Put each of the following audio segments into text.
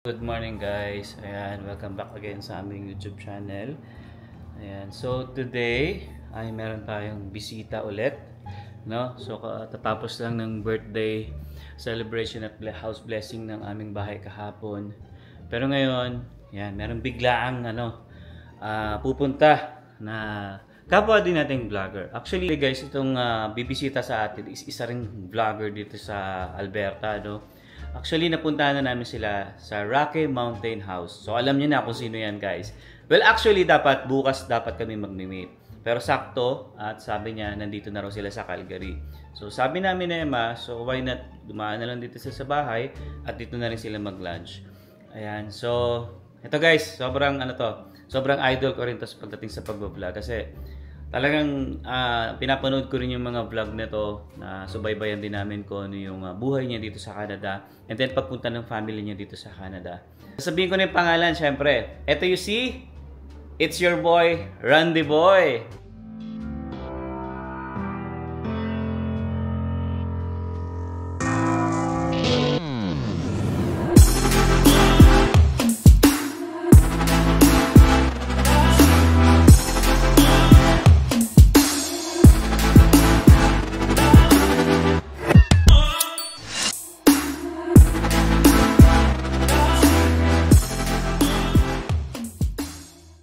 Good morning guys, ayan, welcome back again sa aming YouTube channel. Ayan, so today ay meron tayong bisita ulit, no? So tatapos lang ng birthday celebration at house blessing ng aming bahay kahapon. Pero ngayon, ayan, meron biglaang pupunta na kapwa din nating vlogger. Actually guys, itong bibisita sa atin is isa ring vlogger dito sa Alberta, no? Actually, napuntahan na namin sila sa Rocky Mountain House. So, alam niyo na kung sino yan, guys. Well, actually, bukas dapat kami mag-meet. Pero sakto, at sabi niya, nandito na raw sila sa Calgary. So, sabi namin na Emma, so why not dumaan na lang dito sa bahay at dito na rin sila mag-lunch. Ayan, so, ito guys, sobrang idol ko rin to pagdating sa pag-vlog. Kasi, talagang pinapanood ko rin yung mga vlog nito na subaybayan din namin ko ano yung buhay niya dito sa Canada and then pagpunta ng family niya dito sa Canada. Sabihin ko na yung pangalan, syempre. Ito you see, it's your boy, Randy Boy.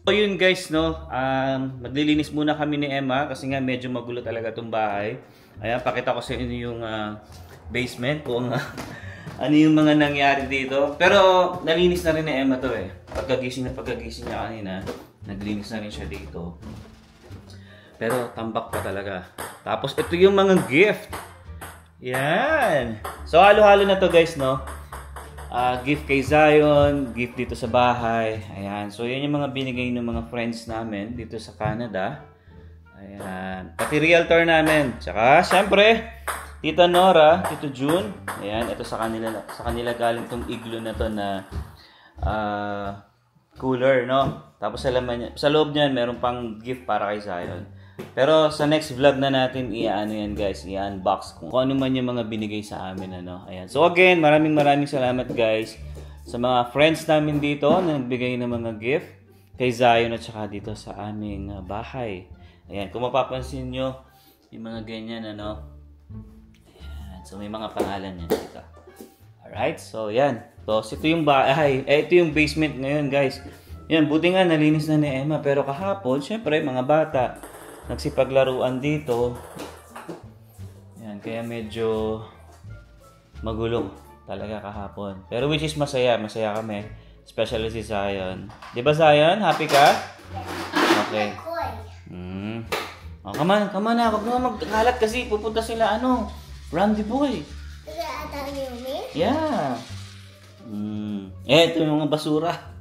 So yun guys, no, maglilinis muna kami ni Emma kasi nga medyo magulo talaga itong bahay. Ayan, pakita ko sa inyo yung basement kung ano yung mga nangyari dito. Pero nalinis na rin ni Emma to eh. Pagkagising niya kanina, naglinis na rin siya dito. Pero tambak pa talaga. Tapos ito yung mga gift. Yan. So halo-halo na to guys, no. Gift kay Zion, gift dito sa bahay. Ayan. So, yan yung mga binigay ng mga friends namin dito sa Canada. Ayan. Pati realtor namin. Tsaka, syempre, Tita Nora, Tito June. Ayan. Ito sa kanila galing tong igloo na to na cooler, no? Tapos sa loob niyan, meron pang gift para kay Zion. Pero sa next vlog na natin, yan guys, i-unbox kung ano man yung mga binigay sa amin, ano. Ayan. So again, maraming salamat guys sa mga friends namin dito na nagbigay ng mga gift kay Zion at saka dito sa aming bahay. Ayan, kung mapapansin nyo, yung mga ganyan, ano. Ayan. So may mga pangalan yan dito. Alright, so yan. So ito yung bahay, ito yung basement ngayon guys. Yan, buti nga nalinis na ni Emma, pero kahapon, syempre, mga bata nagsipaglaruan dito. Yan, kaya medyo magulo talaga kahapon. Pero which is masaya kami. Especially si Zion. Di ba Zion? Happy ka? Okay. Oh, come on na. Wag mo magkalat kasi pupunta sila Randy Boy. Yeah. Ito yung mga basura.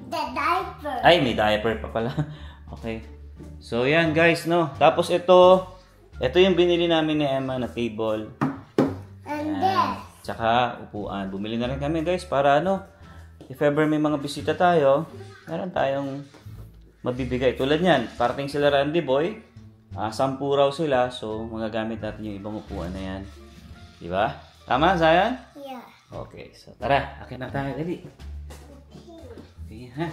The diaper. Ay, may diaper pa pala. Okay. So, yan guys, no. Tapos ito yung binili namin ni Emma na table. And this. Tsaka upuan. Bumili na rin kami guys para if ever may mga bisita tayo, meron tayong mabibigay. Tulad yan, parating sila Randy Boy. 10 raw sila. So, magagamit natin yung ibang upuan na yan. Diba? Tama, Zion? Yeah. Okay. So, tara. Akin na tayo. Dali. Okay, ha?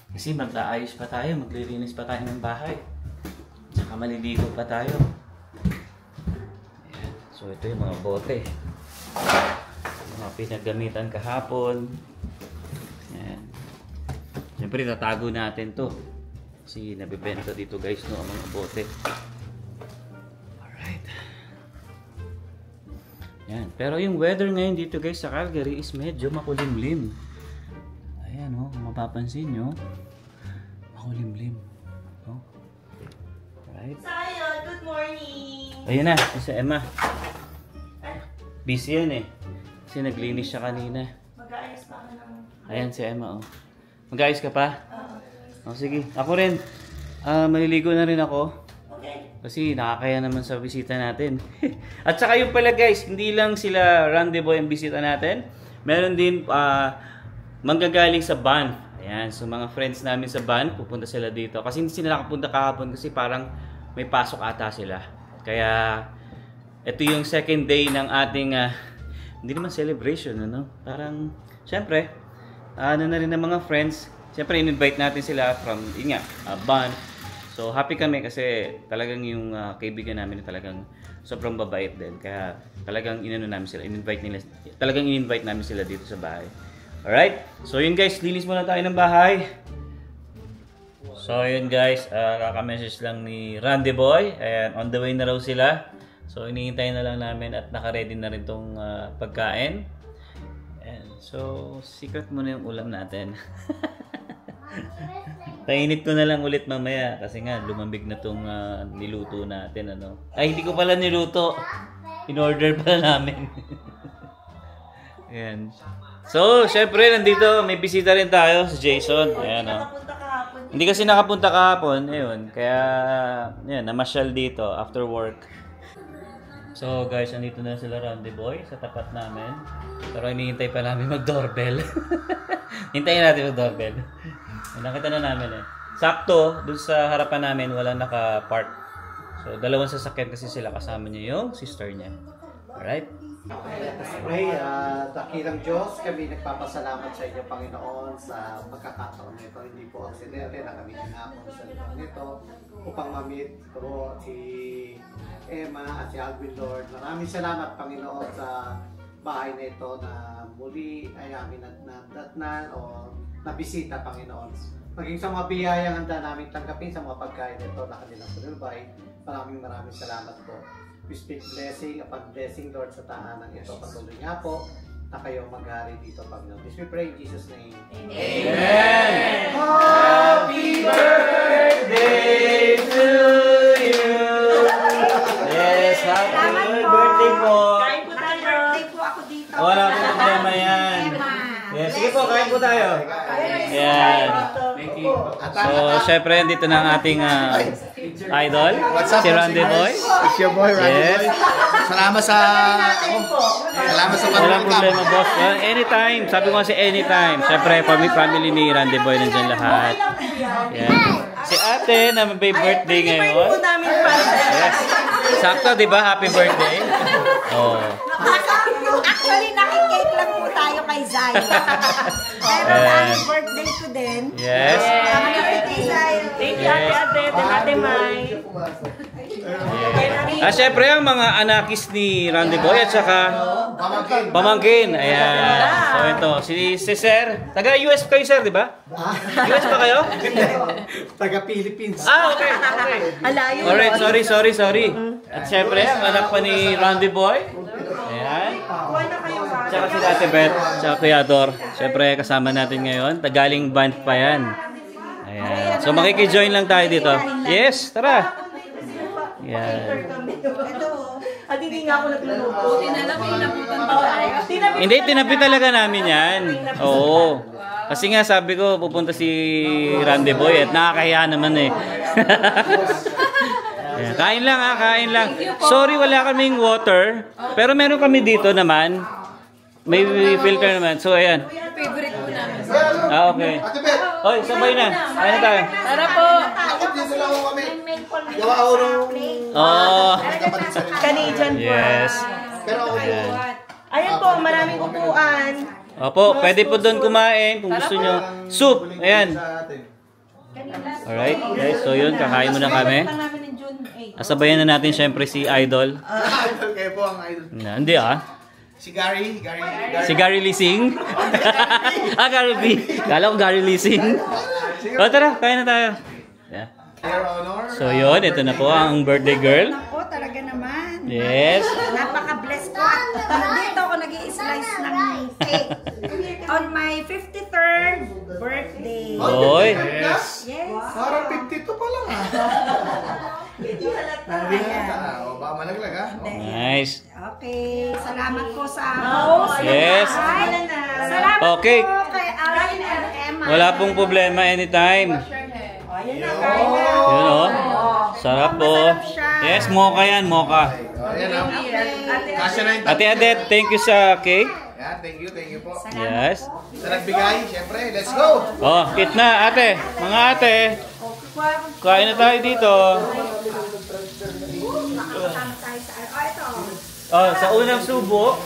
Kasi mag-aayos pa tayo, maglilinis pa tayo ng bahay. Tsaka maliligo pa tayo. Ayan. So ito yung mga bote. Mga pinagamitan kahapon. Ayan. Siyempre tatago natin to. Kasi nabibenta dito guys, no, ang mga bote. Alright. Ayan. Pero yung weather ngayon dito guys sa Calgary is medyo makulimlim. Ayan o, mapapansin nyo. Makulimlim. No? Right? Zion, good morning. Ayan na, si Emma. Busy yan eh. Kasi naglinis siya kanina. Mag-aayos pa ako ng... Ayan si Emma, oh. Mag-aayos ka pa? Oo. Sige. Ako rin. Maliligo na rin ako. Okay. Kasi nakakaya naman sa bisita natin. At saka yung pala guys, hindi lang sila Randy Boy ang bisita natin. Meron din manggagaling sa Banff. Ayan, so mga friends namin sa Banff, pupunta sila dito. Kasi hindi sila nakapunta kahapon kasi parang may pasok ata sila. Kaya ito yung second day ng ating hindi naman celebration, ano? Parang, syempre, ano na rin ng mga friends. Syempre, in-invite natin sila from, yun nga, band. So, happy kami kasi talagang yung kaibigan namin talagang sobrang babait din. Kaya talagang inano namin sila, talagang in-invite namin sila dito sa bahay. Alright? So, yun guys, linis muna tayo ng bahay. So, yun guys, kaka-message lang ni Randy Boy. Ayan, on the way na raw sila. So, iniintay na lang namin at naka-ready na rin tong pagkain. And so, secret muna yung ulam natin. Painit ko na lang ulit mamaya kasi nga lumambig na tong niluto natin, ano. Ay, hindi ko pala niluto. In-order pala namin. Ayan. So, syempre nandito may bisita rin tayo si Jason. Ayan, oh. Hindi kasi nakapunta kahapon, ayun. Kaya, ayan, namasyal dito after work. So guys, andito na sila Randy Boy sa tapat namin. Pero hinihintay pa namin mag-doorbell. Hintayin natin mag-doorbell. Nakita na namin eh. Sakto, dun sa harapan namin walang naka-park. So dalawang sasakyan kasi sila, kasama niya yung sister niya. Alright? Let us pray. Dakilang Diyos, kami nagpapasalamat sa inyo, Panginoon, sa pagkakataon nito. Hindi po aksidente na kami hinapon sa lugar nito upang ma-meet ko si Emma at si Alvin, Lord. Maraming salamat, Panginoon, sa bahay na ito na muli ay amin nadatnan o nabisita, Panginoon. Maging sa mga biyayang handa namin tanggapin sa mga pagkain nito na kanilang pinulbay. Maraming salamat po. We speak blessing upon blessing, Lord, sa tahanan ito. Patuloy nga po na kayo maghari dito, Panginoon. This we pray in Jesus' name. Amen! Happy birthday to you! Yes, happy birthday po! Kain po tayo. Birthday po ako dito. Wala po problema yan. Yes, sige po, kain po tayo. Yan. So, syempre, dito na ang ating idol, si Randy Boy. It's your boy, Randy Yes. Boy. Salamat sa Walang problema, boss. Anytime. Sabi ko kasi anytime. Syempre, family ni Randy Boy nandyan lahat. Yan. Si ate na may birthday ngayon. Yes. Sakto, di ba? Happy birthday. Oh. Actually, nakikake lang po tayo kay Zay. Pero dahil birthday ko din. Yes. Happy birthday, Zay. Thank you, Ate May. Syempre ang mga anakis ni Randy Boy at saka pamangkin. Ayan. So ito, si Sir. Taga US kayo, Sir, di ba? US pa kayo? Taga Philippines. Okay. Alayo. Alright, sorry. At syempre, ang anak pa ni Randy Boy. Ayan. Tsaka si Ate Beth, tsaka Kuya Dor. Syempre, kasama natin ngayon. Tagaling band pa yan. Ayan. So, makikijoin lang tayo dito. Yes, tara. Yan. At hindi nga ako nagluluto. Hindi, tinapi talaga namin yan. Oo. Kasi nga sabi ko, pupunta si Randy Boy at nakakahiya naman eh. Ayan. Kain lang kain lang. Sorry, wala kaming water. Pero meron kami dito naman. May filter naman. So, ayan. Favorite ko namin. Okay. Hoy, sabay na. Kain na tayo. Tara po. Dito lang ako kami. Gawa ako Oh. Canadian po. Yes. Pero ako Ayan. Ayan po, maraming upuan. Opo, pwede po doon kumain kung gusto nyo. Soup. Ayan. Alright, guys. So yun, kakain muna kami. Asabayan na natin syempre si Idol. idol kayo po ang idol. Hindi Si Gary. Si Gary Lising. Gary B. Kala ko Gary Lising. O tara, kain na tayo. Yeah. Your Honor. So yun, ito na po ang birthday girl. Ako, talaga naman. Yes. Napaka-blessed ko. Dito ako nag-i-slice ng cake. On my 53rd birthday. Oy. Yes. Yes. Parang 52 pa lang Hindi halata. Baka malaglag ha. Nice. Okay. Salamat po sa host. Yes. Salamat Okay. po kay Alvin and Emma. Wala pong problema anytime. Ayan na, kain na. Yun Sarap po. Yes, mocha yan, mocha. Ayan ha. Kasya na yung Ate Adet, thank you sa cake. Yan, thank you po. Yes. Sa nagbigay, syempre, let's go! Oh, kit na, ate. Mga ate. Kain na tayo dito. Makakasama tayo sa... Oh, ito. Oh, sa unang subo.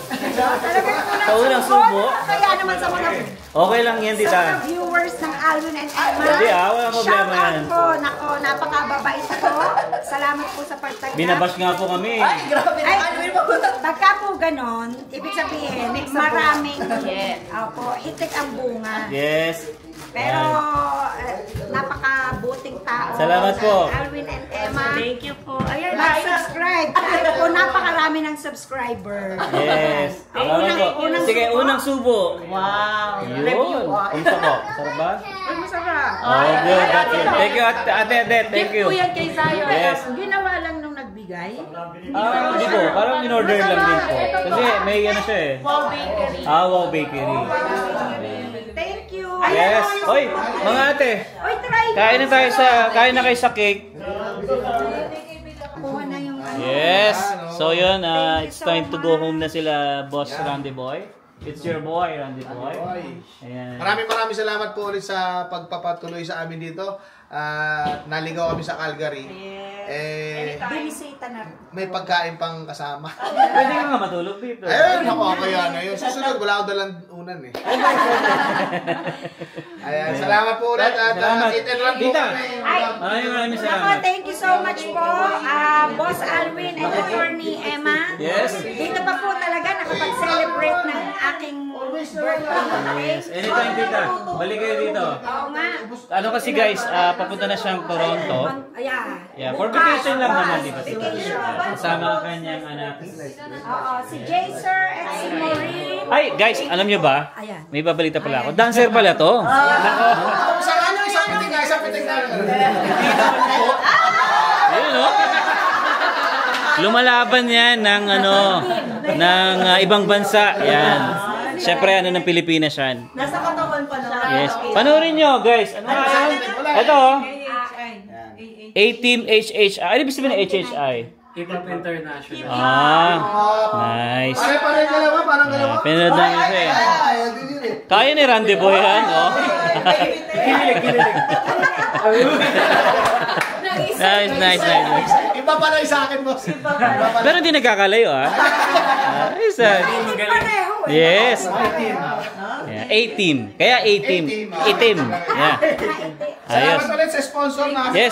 Sa unang subo. Kaya naman sa mga Okay lang yan, sa tita. mga viewers ng Alvin and Emma. Hindi, wala problema yan. Shout out po. Nako, napakababait po. Salamat po sa pagtanggap. Binabash nga po kami. Ay, pagka po ganon, ibig sabihin, maraming, opo, hitik ang bunga. Yes. Pero, napakabuting tao. Salamat po. Alvin and Emma. Thank you po. Ayan, Mag-subscribe. Kahit po napakarami ng subscriber. Yes. Salamat po. Sige, unang subo. wow. Yun. Kumusta po? Sarap ba? Ay, masarap. Oh, good. That's it. Thank you, Ate Adet. Thank you. Gift po yan kay Zayo. Yes. Ginawa lang nung nagbigay. Hindi po. Parang in-order lang din po. Kasi may ano siya eh. Wow Bakery. Wow Bakery. Thank you. Yes. Oy, mga ate. Oy, try. Kain na kayo sa cake. Kuha na yung ano. Yes. So yun, it's time to go home na sila, Boss Randy Boy. It's your boy, Randy Boy. Ayan. Maraming salamat po ulit sa pagpapatuloy sa amin dito. Naligaw kami sa Calgary. Binisita na. May pagkain pang kasama. Pwede ka nga matulog dito. Ayun, ako kaya na yun. Susunod, wala ako dalang unan eh. Ayan, salamat po ulit at eat and run po Tita. kami. Maraming Nako, salamat. thank you so much po, Boss Alvin and Attorney Emma. Yes. Dito pa po talaga nakapag-celebrate ng aking birthday. Yes. Anytime, tita. Balik kayo dito. Oo nga. Ano kasi guys, papunta na siyang Toronto. Yeah, for vacation lang naman, di ba? Vacation. Kasama ang kanyang anak. Oo, si Jaser and si Maureen. Ay, guys, alam nyo ba? Ayan. May babalita pala ako. Dancer pala to. Isang piting na. Ayun, no? Lumalaban yan ng ibang bansa. Yan. Siyempre, ng Pilipinas yan. Nasa katawan pa na. Yes. Panoorin nyo, guys. Ano yan? Ito, A-Team HHI. Ano ibig sabihin ng HHI? Hip-Hop International. Nice. Parang galawa, parang galawa. Pinanood namin siya eh. Kaya ni Randy Boy yan, oh. Nice. Iba pala yung sa akin, boss. Pero hindi nagkakalayo, ah. Pareho eh. Yes. Yeah, A-Team. Kaya A-Team. A-Team. Yeah. Ayos. Salamat ulit sa sponsor na. Yes.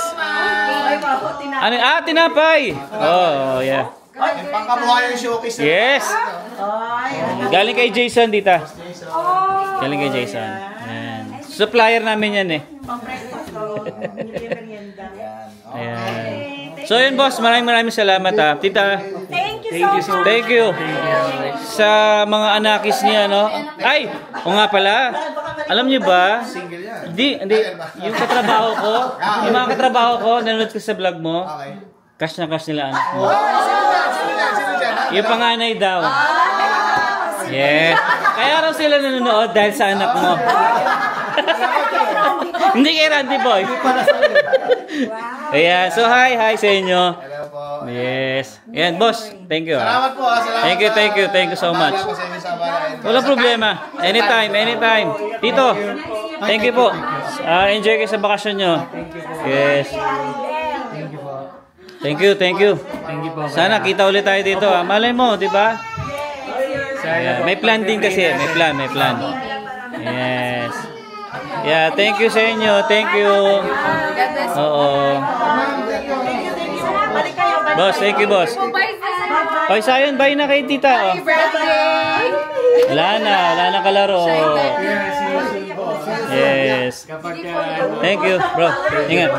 Ano? Tinapay. Oh, yeah. Pangkabuhayan showcase. Yes. Galing kay Jason, dita. Galing kay Jason. Yan. Supplier namin yan eh. Ayan. So yun boss, maraming salamat ha. Tita, Thank you so much. thank you. Sa mga anakis niya, no? Ay, o nga pala. Alam niyo ba? Hindi. Yung katrabaho ko, yung mga katrabaho ko, nanonood ko sa vlog mo, Okay. cash na cash nila anak mo. Sino dyan? Yung panganay daw. Yes. Kaya raw sila nanonood dahil sa anak mo. Hindi kay Randy Boy. Ayan. So, hi sa inyo. Hello po. Yes. Ayan, boss. Thank you. Salamat po. Salamat. Thank you so much. Salamat po sa inyo sa bahay. Walang problema. Anytime. Tito, thank you po. Enjoy kayo sa bakasyon nyo. Yes. Thank you. Thank you po. Sana kita ulit tayo dito. Malay mo, di ba? Yeah, may plan din kasi. May plan. Yes. Yeah, thank you sa inyo. Thank you. Oo. Boss, thank you, boss. Hoy, sayon, bye na kay tita. Oh. Wala na kalaro. Yes. Thank you, bro. Ingat.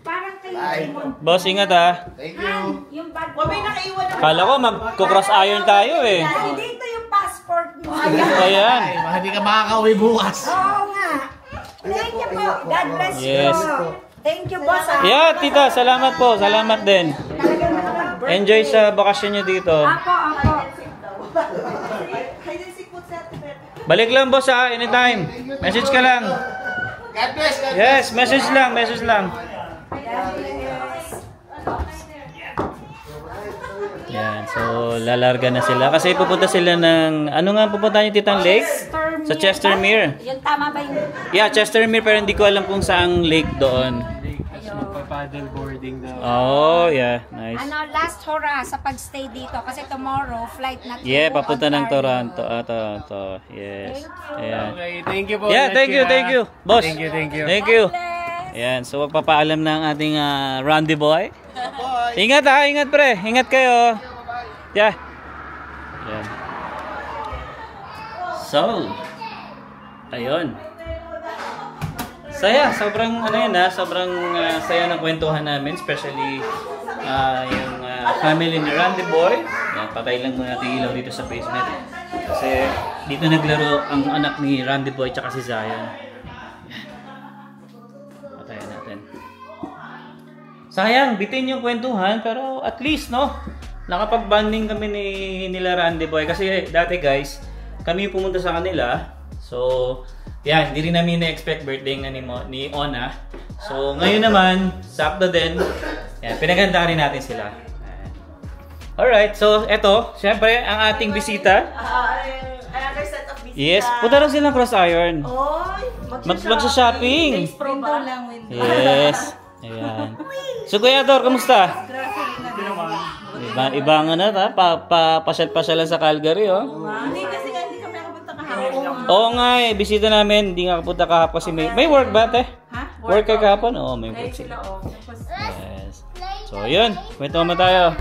Parang kayo. Boss, ingat ha. Thank you. Yung bag May nakaiwan na. Kala ko magko-cross iron tayo eh. Dito yung passport mo. Ayan. Hindi ka makakauwi bukas. Oo nga. Thank you po. God bless Yes. you. Thank you, boss. Yeah, tita, salamat po. Salamat din. Talagang nakapag-birthday. Enjoy sa bakasyon nyo dito. Ako. Balik lang boss ha, anytime. Message ka lang. God bless. Yes, message lang. Yan, so lalarga na sila. Kasi pupunta sila ng, ano nga pupunta nyo titang lake? Sa Chestermere. Yung tama ba yung... Yeah, Chestermere pero hindi ko alam kung saang lake doon. Ayun. Magpa-paddle boarding daw. Oh, yeah. Nice. Ano, last hurrah sa pagstay dito kasi tomorrow flight na Yeah, to papunta ng Ontario. Toronto. Yes. Ayan. Okay, thank you po. Yeah, thank you, boss. Thank you. Thank you. God bless. Ayan, so magpapaalam ng ating Randy boy. Ingat ha, ingat pre. Ingat kayo. Yeah. Ayan. So, ayun. Saya, sobrang ano yun sobrang saya ng kwentuhan namin, especially yung family ni Randy Boy. Yan, patay lang muna natin ilaw dito sa basement. Kasi dito naglaro ang anak ni Randy Boy tsaka si Zion. Patayin natin. Sayang, bitin yung kwentuhan, pero at least, no? Nakapag-bonding kami nila Randy Boy. Kasi dati guys, kami pumunta sa kanila. So, yan, hindi rin namin na-expect birthday na ni Ona. So, ngayon naman, sakto din. Yan, pinaganda rin natin sila. Ayan. Alright, so eto, syempre, ang ating bisita. Another set of bisita. Yes, punta rin silang Cross Iron. Oy, Magsa-shopping. Window lang, window. Yes. Ayan. So, Kuya Dor, kamusta? Ibang ano, papasyal-pasyalan sa Calgary, oh. Hindi kasi nga hindi kami nakapunta kahapon. Oo nga bisiita namin, hindi nga kapunta kahapon kasi may work ba, te? Ha? Work kayo kahapon? Oo, may work Sila sila. oh. Yes. So, yun. Kwento naman tayo.